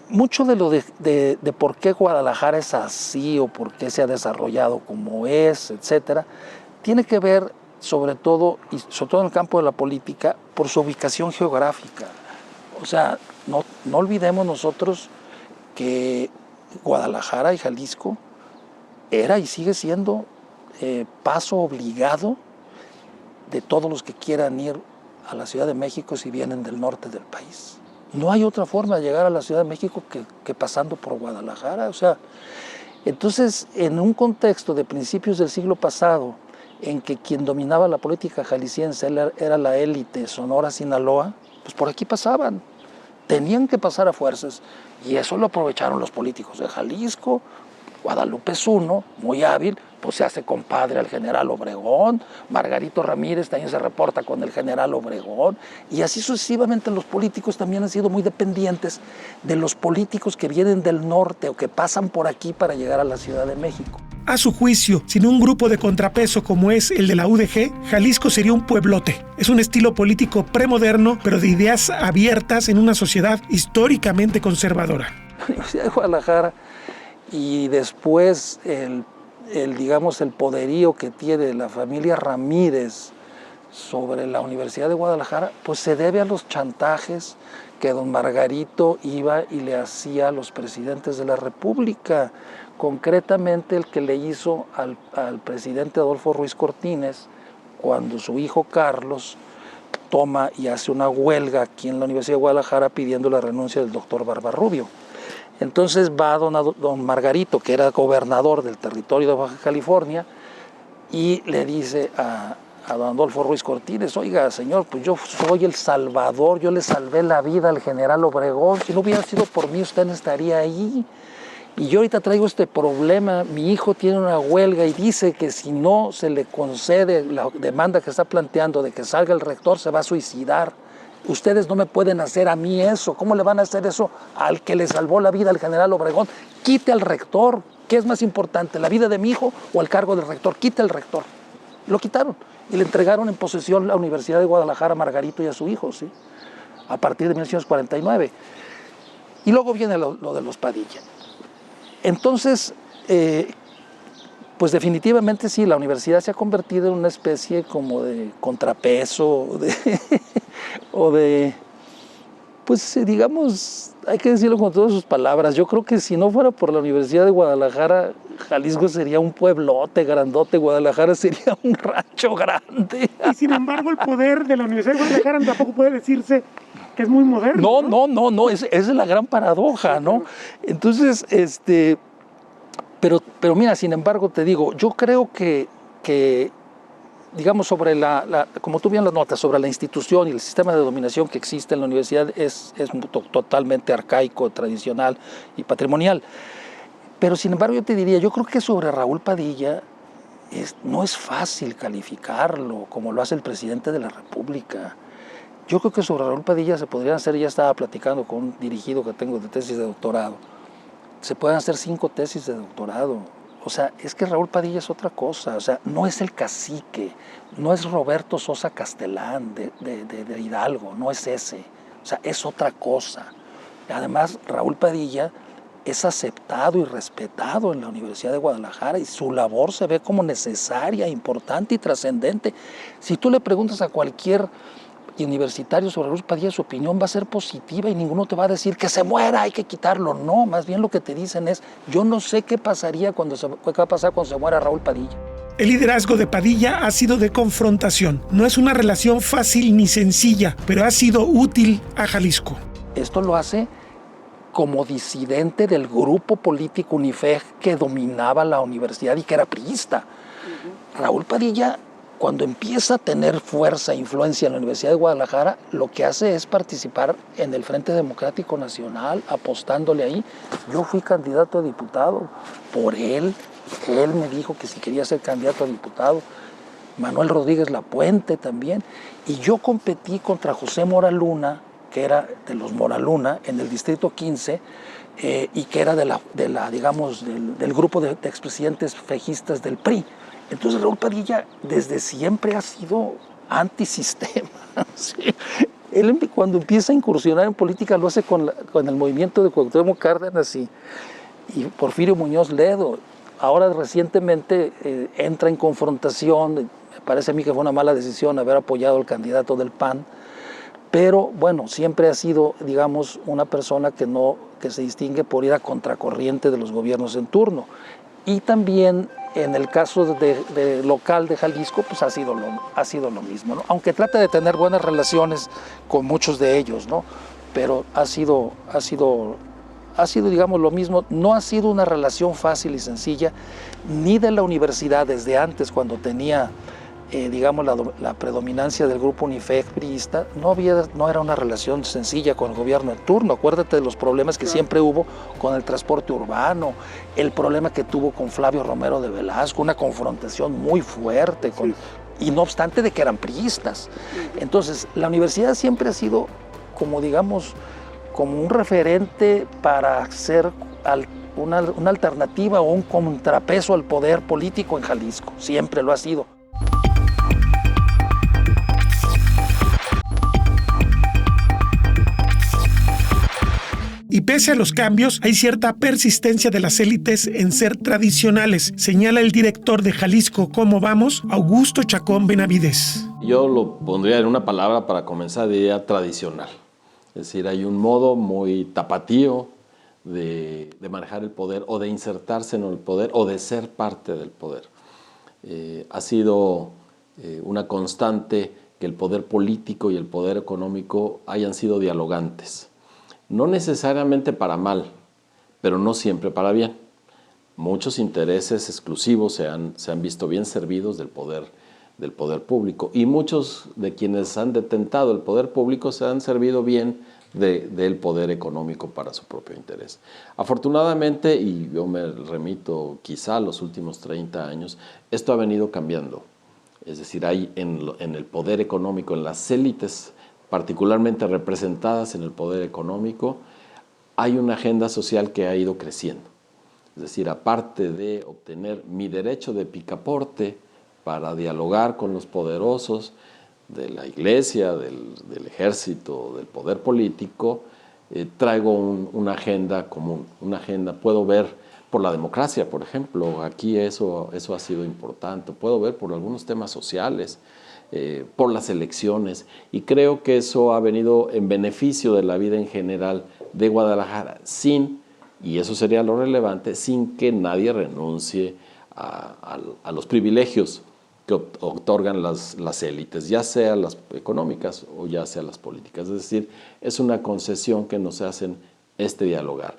mucho de lo de por qué Guadalajara es así o por qué se ha desarrollado como es, etcétera, tiene que ver sobre todo en el campo de la política, por su ubicación geográfica. O sea, no olvidemos nosotros que Guadalajara y Jalisco era y sigue siendo paso obligado de todos los que quieran ir a la Ciudad de México si vienen del norte del país. No hay otra forma de llegar a la Ciudad de México que pasando por Guadalajara. O sea, entonces, en un contexto de principios del siglo pasado, en que quien dominaba la política jalisciense era la élite Sonora-Sinaloa, pues por aquí pasaban. Tenían que pasar a fuerzas y eso lo aprovecharon los políticos de Jalisco. Guadalupe es uno, muy hábil, pues se hace compadre al general Obregón. Margarito Ramírez también se reporta con el general Obregón. Y así sucesivamente los políticos también han sido muy dependientes de los políticos que vienen del norte o que pasan por aquí para llegar a la Ciudad de México.
A su juicio, sin un grupo de contrapeso como es el de la UDG, Jalisco sería un pueblote. Es un estilo político premoderno, pero de ideas abiertas en una sociedad históricamente conservadora.
La Universidad de Guadalajara y después el poderío que tiene la familia Ramírez sobre la Universidad de Guadalajara, pues se debe a los chantajes que don Margarito iba y le hacía a los presidentes de la República. Concretamente el que le hizo al presidente Adolfo Ruiz Cortines cuando su hijo Carlos toma y hace una huelga aquí en la Universidad de Guadalajara pidiendo la renuncia del doctor Barbarrubio. Entonces va don Margarito, que era gobernador del territorio de Baja California, y le dice a don Adolfo Ruiz Cortines: oiga, señor, pues yo soy el salvador, yo le salvé la vida al general Obregón, si no hubiera sido por mí usted no estaría ahí. Y yo ahorita traigo este problema, mi hijo tiene una huelga y dice que si no se le concede la demanda que está planteando de que salga el rector, se va a suicidar. Ustedes no me pueden hacer a mí eso. ¿Cómo le van a hacer eso al que le salvó la vida al general Obregón? Quite al rector. ¿Qué es más importante, la vida de mi hijo o el cargo del rector? Quite al rector. Lo quitaron y le entregaron en posesión la Universidad de Guadalajara a Margarito y a su hijo, ¿sí? A partir de 1949. Y luego viene lo de los Padilla. Entonces, pues definitivamente sí, la universidad se ha convertido en una especie como de contrapeso, pues digamos, hay que decirlo con todas sus palabras. Yo creo que si no fuera por la Universidad de Guadalajara, Jalisco sería un pueblote grandote, Guadalajara sería un rancho grande.
Y sin embargo, el poder de la Universidad de Guadalajara tampoco puede decirse que es muy moderno.
No, esa es la gran paradoja, ¿no? Entonces, pero mira, sin embargo, te digo, yo creo que digamos, sobre como tú bien lo notas, sobre la institución y el sistema de dominación que existe en la universidad es totalmente arcaico, tradicional y patrimonial. Pero sin embargo, yo te diría, yo creo que sobre Raúl Padilla no es fácil calificarlo como lo hace el presidente de la República. Yo creo que sobre Raúl Padilla se podrían hacer, ya estaba platicando con un dirigido que tengo de tesis de doctorado, se pueden hacer 5 tesis de doctorado. O sea, es que Raúl Padilla es otra cosa, o sea, no es el cacique, no es Roberto Sosa Castellán de Hidalgo, no es ese, o sea, es otra cosa. Además, Raúl Padilla es aceptado y respetado en la Universidad de Guadalajara y su labor se ve como necesaria, importante y trascendente. Si tú le preguntas a cualquier universitario sobre Raúl Padilla, su opinión va a ser positiva y ninguno te va a decir que se muera, hay que quitarlo. No, más bien lo que te dicen es, yo no sé qué va a pasar cuando se muera Raúl Padilla.
El liderazgo de Padilla ha sido de confrontación. No es una relación fácil ni sencilla, pero ha sido útil a Jalisco.
Esto lo hace como disidente del grupo político UNIFEG que dominaba la universidad y que era priista. Raúl Padilla, cuando empieza a tener fuerza e influencia en la Universidad de Guadalajara, lo que hace es participar en el Frente Democrático Nacional, apostándole ahí. Yo fui candidato a diputado por él. Él me dijo que si quería ser candidato a diputado. Manuel Rodríguez Lapuente también. Y yo competí contra José Mora Luna, que era de los Mora Luna, en el Distrito 15, y que era del grupo de expresidentes fejistas del PRI. Entonces Raúl Padilla desde siempre ha sido antisistema. ¿Sí? Él cuando empieza a incursionar en política lo hace con el movimiento de Cuauhtémoc Cárdenas y Porfirio Muñoz Ledo. Ahora recientemente entra en confrontación, me parece a mí que fue una mala decisión haber apoyado al candidato del PAN, pero bueno, siempre ha sido, digamos, una persona que se distingue por ir a contracorriente de los gobiernos en turno. Y también en el caso de local de Jalisco, pues ha sido lo mismo, ¿no? Aunque trata de tener buenas relaciones con muchos de ellos, ¿no? Pero ha sido, digamos, lo mismo. No ha sido una relación fácil y sencilla, ni de la universidad desde antes, cuando tenía digamos, la predominancia del grupo Unifec priista, no era una relación sencilla con el gobierno en turno. Acuérdate de los problemas que siempre hubo con el transporte urbano, el problema que tuvo con Flavio Romero de Velasco, una confrontación muy fuerte, y no obstante de que eran priistas. Entonces, la universidad siempre ha sido, como digamos, como un referente para ser una alternativa o un contrapeso al poder político en Jalisco. Siempre lo ha sido.
Y pese a los cambios, hay cierta persistencia de las élites en ser tradicionales, señala el director de Jalisco Cómo Vamos, Augusto Chacón Benavides.
Yo lo pondría en una palabra para comenzar, diría tradicional. Es decir, hay un modo muy tapatío de manejar el poder o de insertarse en el poder o de ser parte del poder. Ha sido una constante que el poder político y el poder económico hayan sido dialogantes. No necesariamente para mal, pero no siempre para bien. Muchos intereses exclusivos se han visto bien servidos del poder público, y muchos de quienes han detentado el poder público se han servido bien del poder económico para su propio interés. Afortunadamente, y yo me remito quizá a los últimos 30 años, esto ha venido cambiando. Es decir, hay en el poder económico, en las élites particularmente representadas en el poder económico, hay una agenda social que ha ido creciendo. Es decir, aparte de obtener mi derecho de picaporte para dialogar con los poderosos de la iglesia, del ejército, del poder político, traigo una agenda común, una agenda, puedo ver por la democracia, por ejemplo, aquí eso ha sido importante, puedo ver por algunos temas sociales, por las elecciones, y creo que eso ha venido en beneficio de la vida en general de Guadalajara, y eso sería lo relevante, sin que nadie renuncie a los privilegios que otorgan las élites, ya sea las económicas o ya sea las políticas. Es decir, es una concesión que nos hacen dialogar.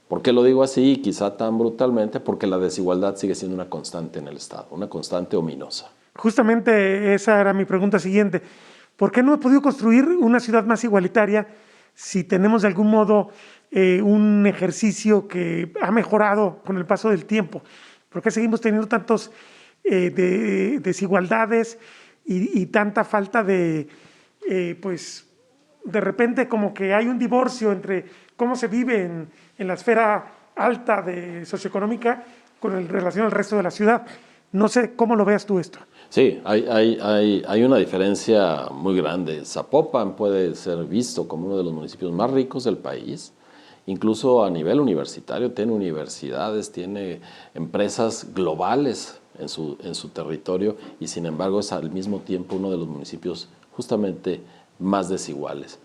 ¿Por qué lo digo así, quizá tan brutalmente? Porque la desigualdad sigue siendo una constante en el Estado, una constante ominosa.
Justamente esa era mi pregunta siguiente. ¿Por qué no hemos podido construir una ciudad más igualitaria si tenemos de algún modo un ejercicio que ha mejorado con el paso del tiempo? ¿Por qué seguimos teniendo tantos desigualdades y tanta falta pues de repente como que hay un divorcio entre cómo se vive en la esfera alta socioeconómica con relación al resto de la ciudad? No sé cómo lo veas tú esto.
Sí, hay una diferencia muy grande. Zapopan puede ser visto como uno de los municipios más ricos del país, incluso a nivel universitario, tiene universidades, tiene empresas globales en su territorio, y sin embargo es al mismo tiempo uno de los municipios justamente más desiguales.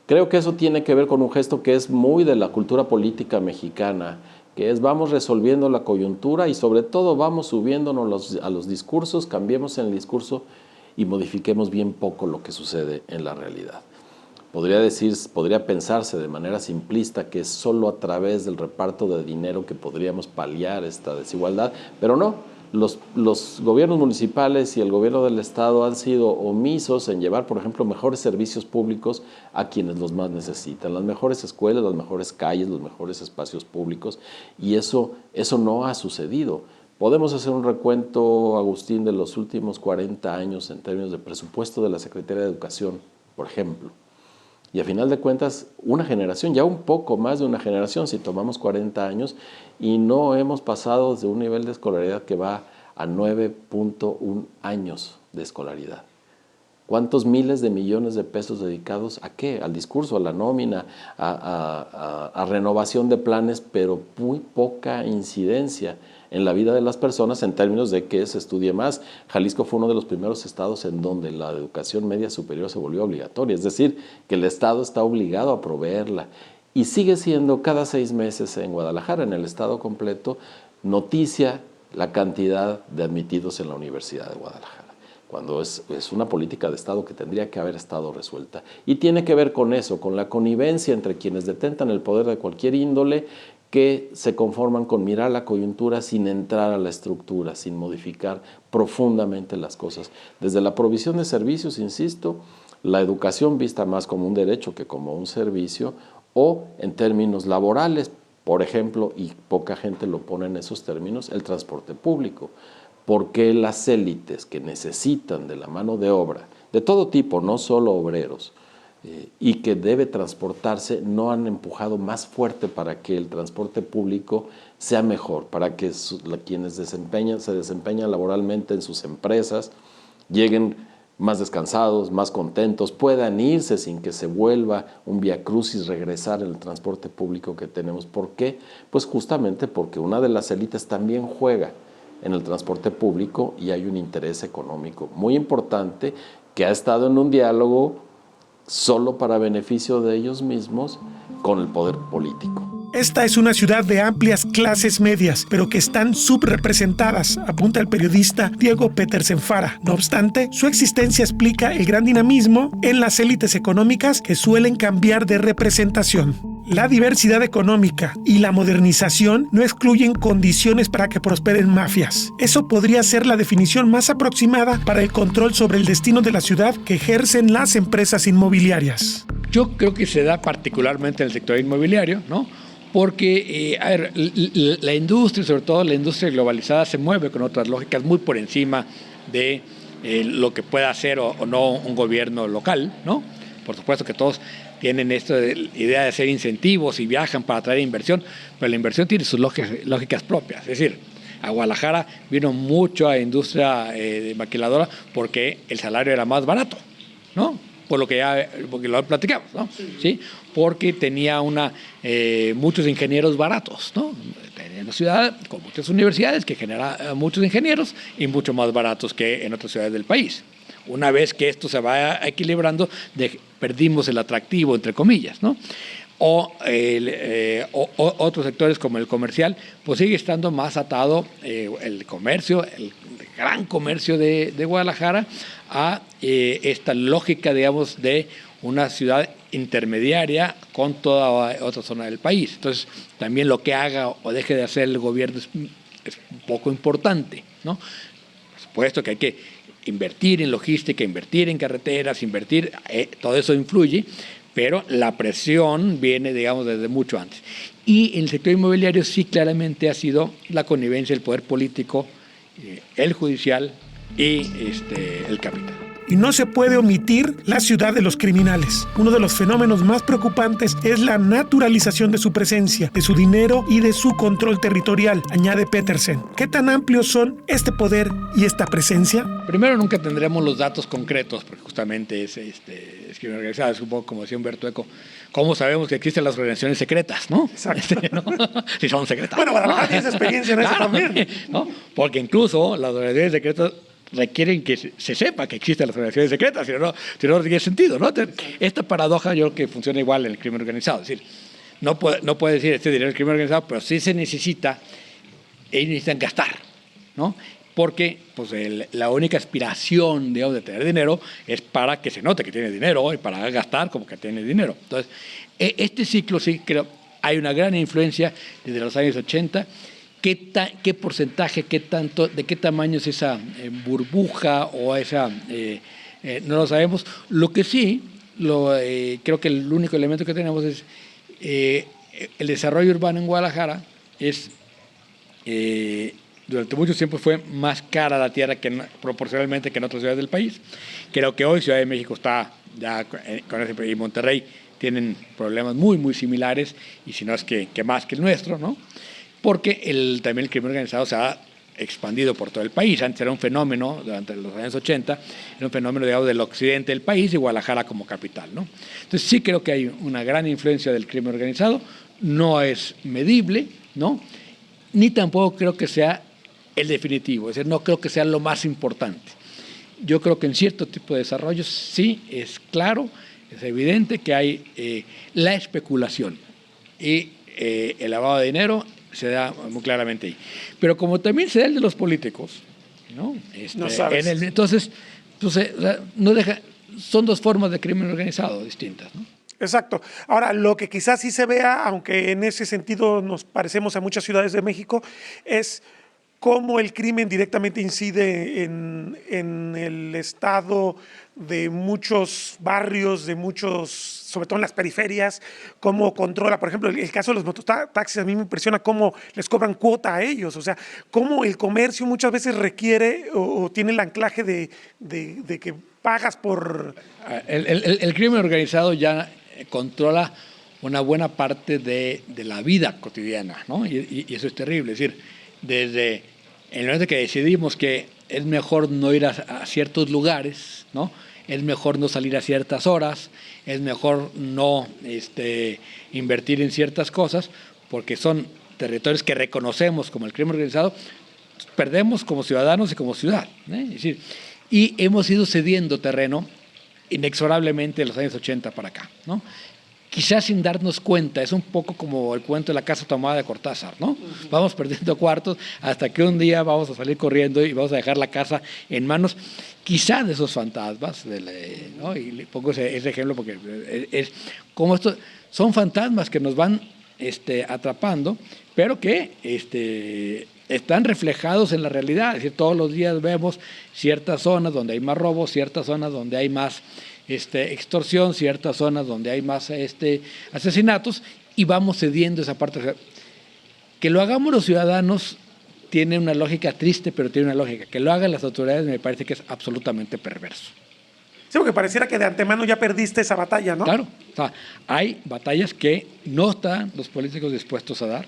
Creo que eso tiene que ver con un gesto que es muy de la cultura política mexicana, que es vamos resolviendo la coyuntura y sobre todo vamos subiéndonos a los discursos, cambiemos en el discurso y modifiquemos bien poco lo que sucede en la realidad. Podría pensarse de manera simplista que es solo a través del reparto de dinero que podríamos paliar esta desigualdad, pero no. Los gobiernos municipales y el gobierno del Estado han sido omisos en llevar, por ejemplo, mejores servicios públicos a quienes los más necesitan, las mejores escuelas, las mejores calles, los mejores espacios públicos, y eso no ha sucedido. Podemos hacer un recuento, Agustín, de los últimos 40 años en términos de presupuesto de la Secretaría de Educación, por ejemplo. Y a final de cuentas, una generación, ya un poco más de una generación, si tomamos 40 años, y no hemos pasado de un nivel de escolaridad que va a 9.1 años de escolaridad. ¿Cuántos miles de millones de pesos dedicados a qué? Al discurso, a la nómina, a renovación de planes, pero muy poca incidencia en la vida de las personas en términos de que se estudie más. Jalisco fue uno de los primeros estados en donde la educación media superior se volvió obligatoria, es decir, que el Estado está obligado a proveerla, y sigue siendo cada 6 meses en Guadalajara, en el estado completo, noticia la cantidad de admitidos en la Universidad de Guadalajara, cuando es una política de Estado que tendría que haber estado resuelta. Y tiene que ver con eso, con la connivencia entre quienes detentan el poder de cualquier índole, que se conforman con mirar la coyuntura sin entrar a la estructura, sin modificar profundamente las cosas. Desde la provisión de servicios, insisto, la educación vista más como un derecho que como un servicio, o en términos laborales, por ejemplo, y poca gente lo pone en esos términos, el transporte público. ¿Por qué las élites que necesitan de la mano de obra, de todo tipo, no solo obreros, y que debe transportarse, no han empujado más fuerte para que el transporte público sea mejor, para que quienes se desempeñan laboralmente en sus empresas lleguen más descansados, más contentos, puedan irse sin que se vuelva un viacrucis regresar en el transporte público que tenemos? ¿Por qué? Pues justamente porque una de las élites también juega en el transporte público y hay un interés económico muy importante que ha estado en un diálogo solo para beneficio de ellos mismos con el poder político.
Esta es una ciudad de amplias clases medias, pero que están subrepresentadas, apunta el periodista Diego Petersen Fara. No obstante, su existencia explica el gran dinamismo en las élites económicas que suelen cambiar de representación. La diversidad económica y la modernización no excluyen condiciones para que prosperen mafias. Eso podría ser la definición más aproximada para el control sobre el destino de la ciudad que ejercen las empresas inmobiliarias.
Yo creo que se da particularmente en el sector inmobiliario, ¿no? Porque la industria, sobre todo la industria globalizada, se mueve con otras lógicas muy por encima de lo que pueda hacer o no un gobierno local, ¿no? Por supuesto que todos tienen esta idea de hacer incentivos y viajan para atraer inversión, pero la inversión tiene sus lógicas propias. Es decir, a Guadalajara vino mucho a industria maquiladora porque el salario era más barato, ¿no? Porque lo platicamos, ¿no? Sí. Porque tenía muchos ingenieros baratos, ¿no? En una ciudad con muchas universidades que genera muchos ingenieros y mucho más baratos que en otras ciudades del país. Una vez que esto se va equilibrando, perdimos el atractivo, entre comillas, ¿no? O otros sectores como el comercial, pues sigue estando más atado el comercio, el gran comercio de Guadalajara a esta lógica, digamos, de una ciudad intermediaria con toda otra zona del país. Entonces, también lo que haga o deje de hacer el gobierno es un poco importante, ¿no? Por supuesto que hay que invertir en logística, invertir en carreteras, todo eso influye, pero la presión viene, digamos, desde mucho antes. Y en el sector inmobiliario sí claramente ha sido la connivencia del poder político, el judicial y el capital.
Y no se puede omitir la ciudad de los criminales. Uno de los fenómenos más preocupantes es la naturalización de su presencia, de su dinero y de su control territorial, añade Petersen. ¿Qué tan amplios son este poder y esta presencia?
Primero, nunca tendremos los datos concretos, porque justamente es crimen organizado, es un poco como decía Humberto Eco. ¿Cómo sabemos que existen las organizaciones secretas, no?
Exacto.
¿No? Si son secretas.
Bueno, Guadalajara tiene esa experiencia en eso también,
¿no? Porque incluso las organizaciones secretas requieren que se sepa que existen las organizaciones secretas, si no tiene sentido, ¿no? Esta paradoja yo creo que funciona igual en el crimen organizado, es decir, no puede decir este dinero del crimen organizado, pero sí se necesita, ellos necesitan gastar, ¿no? Porque pues, la única aspiración, digamos, de tener dinero es para que se note que tiene dinero y para gastar como que tiene dinero. Entonces, este ciclo sí creo hay una gran influencia desde los años 80. ¿Qué porcentaje, de qué tamaño es esa burbuja o esa... no lo sabemos. Lo que sí, creo que el único elemento que tenemos es el desarrollo urbano en Guadalajara durante mucho tiempo fue más cara la tierra proporcionalmente que en otras ciudades del país. Creo que hoy Ciudad de México está ya con ese, y Monterrey tienen problemas muy, muy similares, y si no es que más que el nuestro, ¿no? Porque también el crimen organizado se ha expandido por todo el país. Antes era un fenómeno, durante los años 80, era un fenómeno, digamos, del occidente del país y Guadalajara como capital, ¿no? Entonces sí creo que hay una gran influencia del crimen organizado, no es medible, ¿no? Ni tampoco creo que sea el definitivo, es decir, no creo que sea lo más importante. Yo creo que en cierto tipo de desarrollos sí es claro, es evidente que hay la especulación y el lavado de dinero se da muy claramente ahí. Pero como también se da el de los políticos, ¿no?
No sabes.
Entonces, son dos formas de crimen organizado distintas, ¿no?
Exacto. Ahora, lo que quizás sí se vea, aunque en ese sentido nos parecemos a muchas ciudades de México, es cómo el crimen directamente incide en el estado de muchos barrios, sobre todo en las periferias, cómo controla, por ejemplo, el caso de los mototaxis, a mí me impresiona cómo les cobran cuota a ellos, o sea, cómo el comercio muchas veces requiere o tiene el anclaje de que pagas por...
El crimen organizado ya controla una buena parte de la vida cotidiana, ¿no? Y eso es terrible. Es decir, desde el momento que decidimos que es mejor no ir a ciertos lugares, ¿no? Es mejor no salir a ciertas horas, es mejor no invertir en ciertas cosas, porque son territorios que reconocemos como el crimen organizado, perdemos como ciudadanos y como ciudad, ¿eh? Es decir, y hemos ido cediendo terreno inexorablemente de los años 80 para acá, ¿no? Quizás sin darnos cuenta, es un poco como el cuento de la casa tomada de Cortázar, ¿no? Vamos perdiendo cuartos hasta que un día vamos a salir corriendo y vamos a dejar la casa en manos, quizás de esos fantasmas, ¿no? Y le pongo ese ejemplo porque es como estos son fantasmas que nos van atrapando, pero que están reflejados en la realidad. Es decir, todos los días vemos ciertas zonas donde hay más robos, ciertas zonas donde hay más extorsión, ciertas zonas donde hay más asesinatos, y vamos cediendo esa parte. Que lo hagamos los ciudadanos tiene una lógica triste, pero tiene una lógica. Que lo hagan las autoridades me parece que es absolutamente perverso.
Sí, porque pareciera que de antemano ya perdiste esa batalla, ¿no?
Claro, o sea, hay batallas que no están los políticos dispuestos a dar,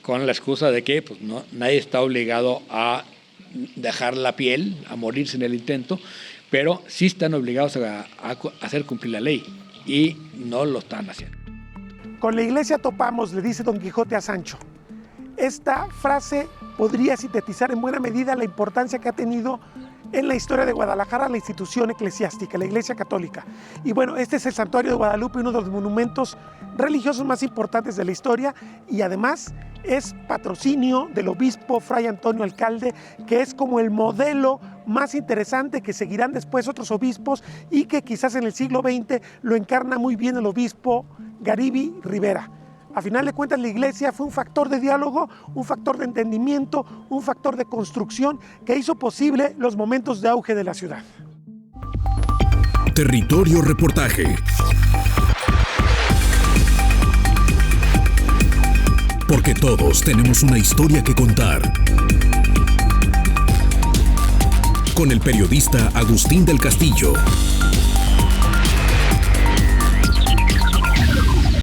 con la excusa de que pues, nadie está obligado a dejar la piel, a morirse en el intento, pero sí están obligados a hacer cumplir la ley y no lo están haciendo.
Con la iglesia topamos, le dice Don Quijote a Sancho. Esta frase podría sintetizar en buena medida la importancia que ha tenido en la historia de Guadalajara la institución eclesiástica, la Iglesia Católica. Y bueno, este es el Santuario de Guadalupe, uno de los monumentos religiosos más importantes de la historia, y además es patrocinio del obispo Fray Antonio Alcalde, que es como el modelo más interesante que seguirán después otros obispos y que quizás en el siglo XX lo encarna muy bien el obispo Garibi Rivera. A final de cuentas, la iglesia fue un factor de diálogo, un factor de entendimiento, un factor de construcción que hizo posible los momentos de auge de la ciudad.
Territorio Reportaje. Porque todos tenemos una historia que contar. Con el periodista Agustín del Castillo.